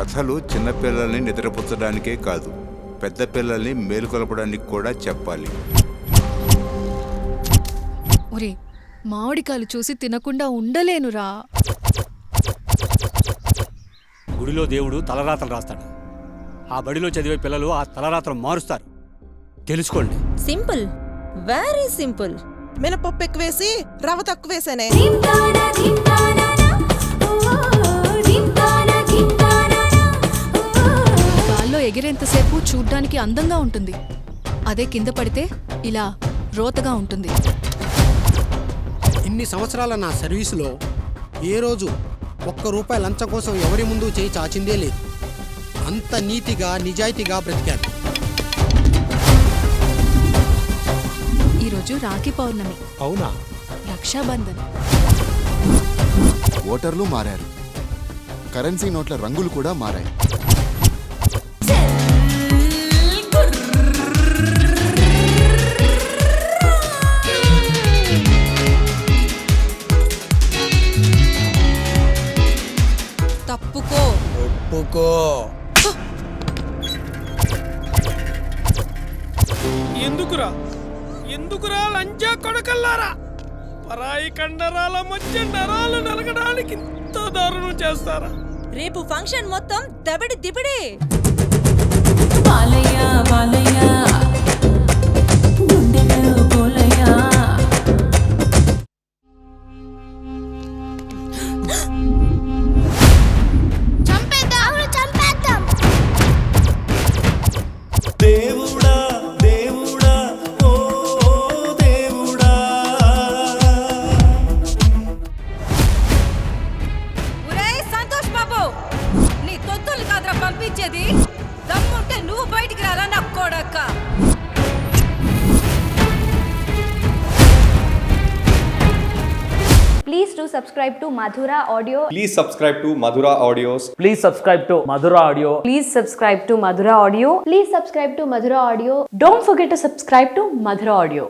కథలు చిన్నపిల్లల్ని నిద్రపుచ్చడానికే కాదు, పెద్ద పిల్లల్ని మేలుకొలపడానికి కూడా చెప్పాలి. ఒరే, మామిడికాయలు చూసి తినకుండా ఉండలేనురా. గుడిలో దేవుడు తలరాతలు రాస్తాడు. ఆ బడిలో చదివే పిల్లలు ఆ తలరాతలు మారుస్తారు. తెలుసుకోండి. Simple, very simple. మినపప్పు ఎక్కువేసి రవ్వ తక్కువేసానే. గాల్లో ఎగిరేంతసేపు చూడ్డానికి అందంగా ఉంటుంది, అదే కింద పడితే ఇలా రోతగా ఉంటుంది. ఇన్ని సంవత్సరాల నా సర్వీసులో ఏ రోజు ₹1 లంచం కోసం ఎవరి ముందు చేయి చాచిందే లేదు. అంత నీతిగా నిజాయితీగా బ్రతికాను. ఈరోజు రాఖీ పౌర్ణమి. అవునా? రక్షాబంధన్. ఓటర్లు మారారు, కరెన్సీ నోట్ల రంగులు కూడా మారాయి. తప్పుకో. ఒప్పుకో. ఎందుకురా లంచా కొడకల్లారా? పరాయి కండరాల మధ్య నరాలు నలగడానికి ఇంత దారుణం చేస్తారా? రేపు ఫంక్షన్ మొత్తం దబిడి దిబిడి. పంపించేది దమ్ముంటే నువ్వు బయటికి రారా నా కొడక్క. Please do subscribe to Madhura Audio. Please subscribe to Madhura Audios. Please subscribe to Madhura Audio. Please subscribe to Madhura Audio. Please subscribe to Madhura Audio. Don't forget to subscribe to Madhura Audio.